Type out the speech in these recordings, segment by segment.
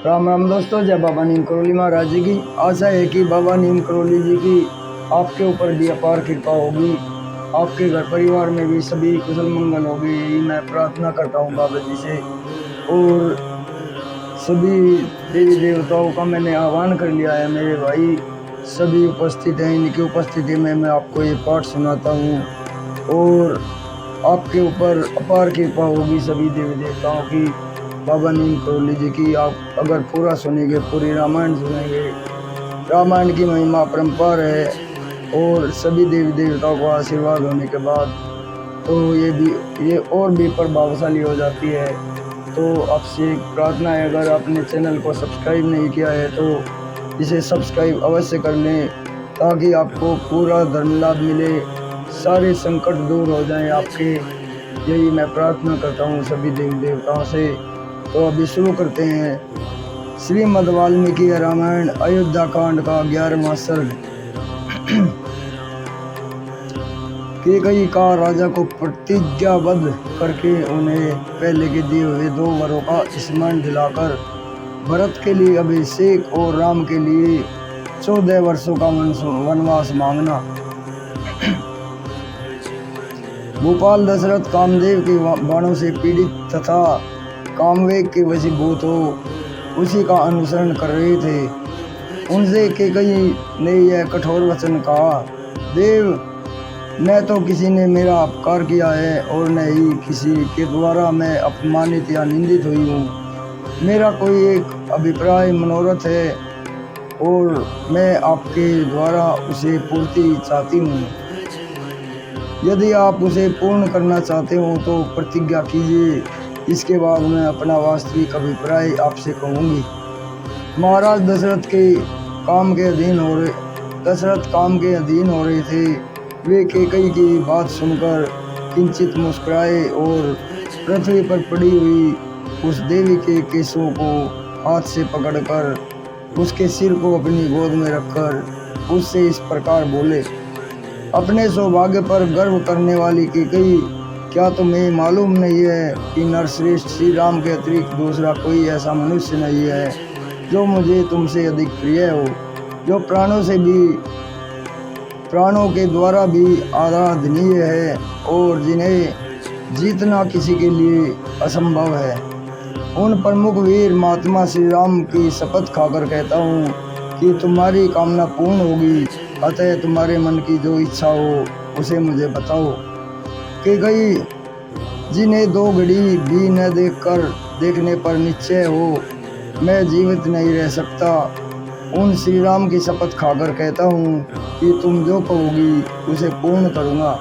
राम राम दोस्तों, जय बाबा नीम करोली महाराज जी की। आशा है कि बाबा नीम करोली जी की आपके ऊपर भी अपार कृपा होगी, आपके घर परिवार में भी सभी कुशल मंगल होगी, यही मैं प्रार्थना करता हूँ बाबा जी से। और सभी देवी देवताओं का मैंने आह्वान कर लिया है। मेरे भाई सभी उपस्थित हैं, इनकी उपस्थिति में मैं आपको ये पाठ सुनाता हूँ और आपके ऊपर अपार कृपा होगी सभी देवी देवताओं की, बाबा नीम करोली जी की। आप अगर पूरा सुनेंगे, पूरी रामायण सुनेंगे, रामायण की महिमा अपरंपार है और सभी देवी देवताओं को आशीर्वाद होने के बाद तो ये और भी प्रभावशाली हो जाती है। तो आपसे एक प्रार्थना है, अगर आपने चैनल को सब्सक्राइब नहीं किया है तो इसे सब्सक्राइब अवश्य कर लें, ताकि आपको पूरा धर्म लाभ मिले, सारे संकट दूर हो जाएं आपके। यही मैं प्रार्थना करता हूँ सभी देवी देवताओं से। तो अभी शुरू करते हैं। श्रीमद् वाल्मीकि रामायण अयोध्या कांड का 11वां सर्ग। कैकेयी का राजा को प्रतिज्ञाबद्ध करके उन्हें पहले के दिए हुए 2 वरों का स्मरण दिलाकर भरत के लिए अभिषेक और राम के लिए 14 वर्षों का वनवास मांगना। भोपाल दशरथ कामदेव के बाणों से पीड़ित तथा कामवेग के वशीभूत हो उसी का अनुसरण कर रहे थे। उनसे कैकेयी ने यह कठोर वचन कहा, देव, न तो किसी ने मेरा अपकार किया है और न ही किसी के द्वारा मैं अपमानित या निंदित हुई हूँ। मेरा कोई एक अभिप्राय मनोरथ है और मैं आपके द्वारा उसे पूर्ति चाहती हूँ। यदि आप उसे पूर्ण करना चाहते हो तो प्रतिज्ञा कीजिए, इसके बाद मैं अपना वास्तविक अभिप्राय आपसे कहूँगी। महाराज दशरथ काम के अधीन हो रहे थे। वे कैकेयी की बात सुनकर किंचित मुस्कुराए और पृथ्वी पर पड़ी हुई उस देवी के केशों को हाथ से पकड़कर उसके सिर को अपनी गोद में रखकर उससे इस प्रकार बोले, अपने सौभाग्य पर गर्व करने वाली कैकेयी, क्या तुम्हें मालूम नहीं है कि नरश्रेष्ठ श्री राम के अतिरिक्त दूसरा कोई ऐसा मनुष्य नहीं है जो मुझे तुमसे अधिक प्रिय हो, जो प्राणों के द्वारा भी आराधनीय है और जिन्हें जीतना किसी के लिए असंभव है। उन प्रमुख वीर महात्मा श्री राम की शपथ खाकर कहता हूँ कि तुम्हारी कामना पूर्ण होगी, अतः तुम्हारे मन की जो इच्छा हो उसे मुझे बताओ। कैकेयी, जिन्हें 2 घड़ी भी न देखने पर निश्चय हो मैं जीवित नहीं रह सकता, उन श्री राम की शपथ खाकर कहता हूँ कि तुम जो कहोगी उसे पूर्ण करूँगा।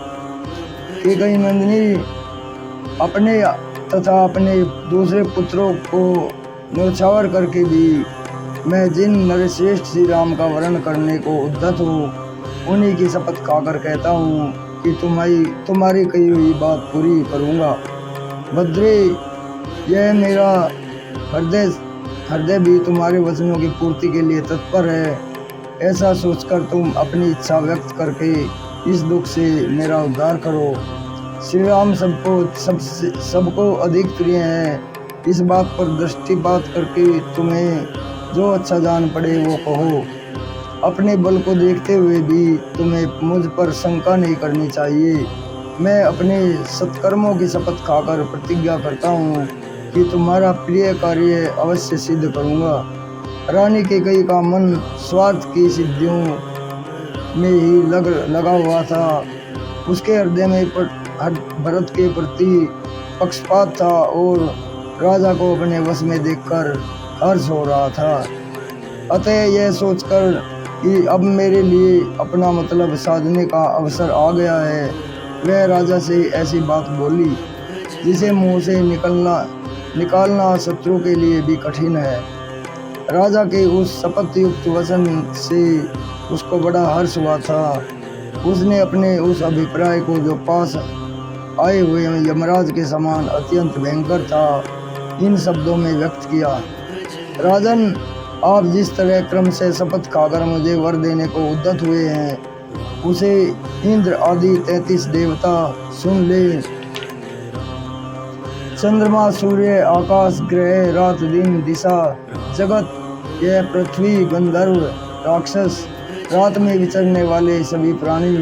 कैकेयी नंदिनी, अपने तथा अपने दूसरे पुत्रों को न्यौछावर करके भी मैं जिन नरश्रेष्ठ श्री राम का वर्ण करने को उद्यत हूँ उन्हीं की शपथ खाकर कहता हूँ कि तुम्हारी कही हुई बात पूरी करूँगा। भद्रे, यह मेरा हृदय भी तुम्हारे वचनों की पूर्ति के लिए तत्पर है। ऐसा सोचकर तुम अपनी इच्छा व्यक्त करके इस दुख से मेरा उद्धार करो। श्री राम सबको अधिक प्रिय हैं। इस बात पर दृष्टिपात करके तुम्हें जो अच्छा जान पड़े वो कहो। अपने बल को देखते हुए भी तुम्हें मुझ पर शंका नहीं करनी चाहिए। मैं अपने सत्कर्मों की शपथ खाकर प्रतिज्ञा करता हूँ कि तुम्हारा प्रिय कार्य अवश्य सिद्ध करूँगा। रानी कैकेयी का मन स्वार्थ की सिद्धियों में ही लगा हुआ था। उसके हृदय में भरत के प्रति पक्षपात था और राजा को अपने वश में देखकर हर्ष हो रहा था। अतः यह सोचकर कि अब मेरे लिए अपना मतलब साधने का अवसर आ गया है, वह राजा से ऐसी बात बोली जिसे मुंह से निकालना शत्रु के लिए भी कठिन है। राजा के उस शपथ युक्त वचन से उसको बड़ा हर्ष हुआ था। उसने अपने उस अभिप्राय को, जो पास आए हुए यमराज के समान अत्यंत भयंकर था, इन शब्दों में व्यक्त किया। राजन, आप जिस तरह क्रम से शपथ खाकर मुझे वर देने को उद्यत हुए हैं उसे इंद्र आदि 33 देवता सुन ले। चंद्रमा सूर्य आकाश ग्रह रात दिन दिशा जगत यह पृथ्वी गंधर्व राक्षस रात में विचरने वाले सभी प्राणी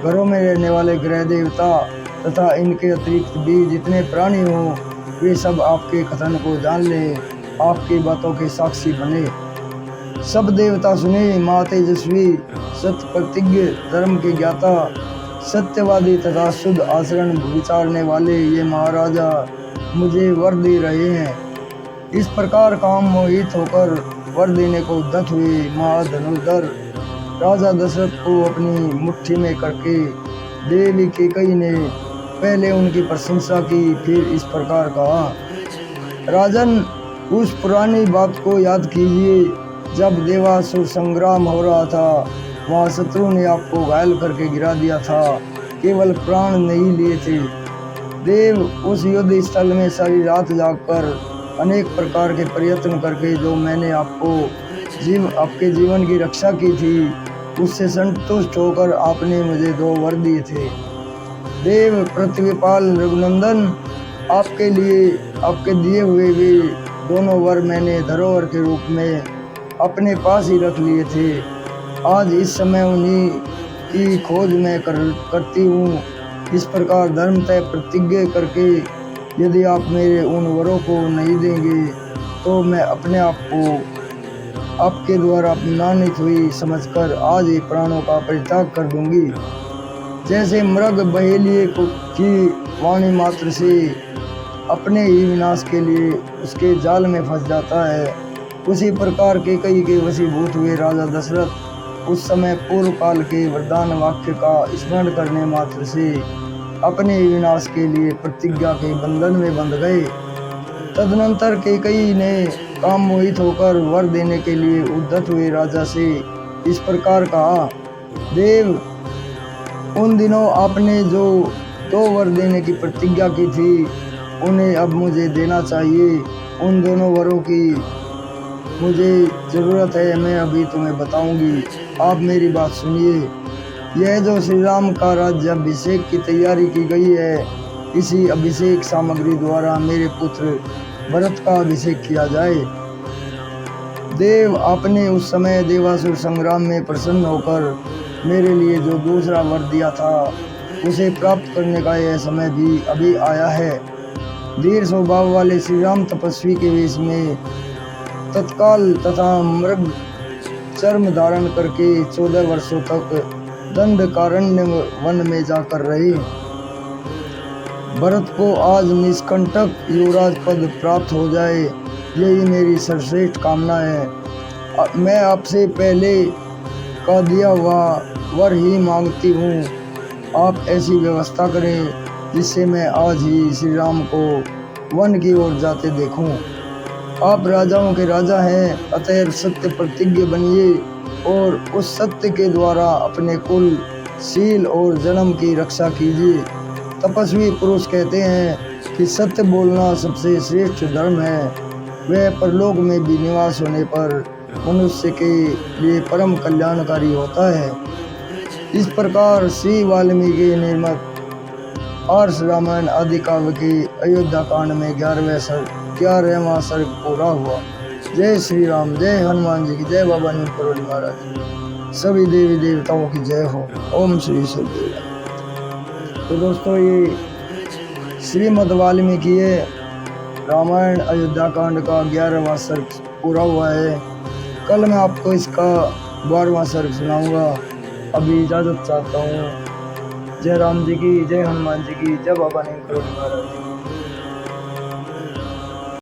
घरों में रहने वाले ग्रह देवता तथा इनके अतिरिक्त भी जितने प्राणी हों वे सब आपके कथन को जान ले, आपकी बातों के साक्षी बने। सब देवता सुने, माँ तेजस्वी सत्य प्रतिज्ञ धर्म के ज्ञाता सत्यवादी तथा शुद्ध आचरण विचारने वाले ये महाराजा मुझे वर दे रहे हैं। इस प्रकार काम मोहित होकर वर देने को उद्यत हुए महाधनुर्धर राजा दशरथ को अपनी मुट्ठी में करके देवी कैकेयी ने पहले उनकी प्रशंसा की, फिर इस प्रकार कहा, राजन उस पुरानी बात को याद कीजिए जब देवासुर संग्राम हो रहा था। वहाँ शत्रु ने आपको घायल करके गिरा दिया था, केवल प्राण नहीं लिए थे। देव उस युद्ध स्थल में सारी रात जागकर अनेक प्रकार के प्रयत्न करके जो मैंने आपके जीवन की रक्षा की थी उससे संतुष्ट होकर आपने मुझे 2 वर दिए थे। देव पृथ्वीपाल रघुनंदन आपके लिए आपके दिए हुए वे दोनों वर मैंने धरोहर के रूप में अपने पास ही रख लिए थे। आज इस समय उन्हीं की खोज मैं करती हूँ। इस प्रकार धर्म तय प्रतिज्ञा करके यदि आप मेरे उन वरों को नहीं देंगे तो मैं अपने आप को आपके द्वारा अपमानित हुई समझकर आज ही प्राणों का परित्याग कर दूंगी। जैसे मृग बहेलिए की वाणी मात्र से अपने ही विनाश के लिए उसके जाल में फंस जाता है, उसी प्रकार कैकेयी के वशीभूत हुए राजा दशरथ उस समय पूर्व काल के वरदान वाक्य का स्मरण करने मात्र से अपने विनाश के लिए प्रतिज्ञा के बंधन में बंध गए। तदनंतर कैकेयी ने काम मोहित होकर वर देने के लिए उद्यत हुए राजा से इस प्रकार कहा, देव उन दिनों आपने जो 2 वर देने की प्रतिज्ञा की थी उन्हें अब मुझे देना चाहिए। उन दोनों वरों की मुझे ज़रूरत है, मैं अभी तुम्हें बताऊंगी, आप मेरी बात सुनिए। यह जो श्री राम का राज्याभिषेक की तैयारी की गई है, इसी अभिषेक सामग्री द्वारा मेरे पुत्र भरत का अभिषेक किया जाए। देव आपने उस समय देवासुर संग्राम में प्रसन्न होकर मेरे लिए जो दूसरा वर दिया था उसे प्राप्त करने का यह समय भी अभी आया है। धीर स्वभाव वाले श्री राम तपस्वी के वेश में तत्काल तथा मृग चर्म धारण करके 14 वर्षों तक दंडकारण्य वन में जाकर रहे। भरत को आज निष्कंटक युवराज पद प्राप्त हो जाए, यही मेरी सर्वश्रेष्ठ कामना है। मैं आपसे पहले का दिया हुआ वर ही मांगती हूँ। आप ऐसी व्यवस्था करें जिससे मैं आज ही श्री राम को वन की ओर जाते देखूं। आप राजाओं के राजा हैं, अतः सत्य प्रतिज्ञ बनिए और उस सत्य के द्वारा अपने कुल शील और जन्म की रक्षा कीजिए। तपस्वी पुरुष कहते हैं कि सत्य बोलना सबसे श्रेष्ठ धर्म है। वह परलोक में भी निवास होने पर मनुष्य के लिए परम कल्याणकारी होता है। इस प्रकार श्री वाल्मीकि निर्मित आर्ष रामायण आदि काव्य के अयोध्या कांड में 11वां सर्ग पूरा हुआ। जय श्री राम, जय हनुमान जी की जय, बाबा नीम करोली महाराज की, सभी देवी देवताओं की जय हो। ओम श्री सदगुरु। तो दोस्तों ये श्रीमद् वाल्मीकि रामायण अयोध्या कांड का 11वां सर्ग पूरा हुआ है। कल मैं आपको इसका 12वां सर्ग सुनाऊंगा। अभी इजाज़त चाहता हूँ। जय राम जी की, जय हनुमान जी की, जय बाबा नीम करोली महाराज जी।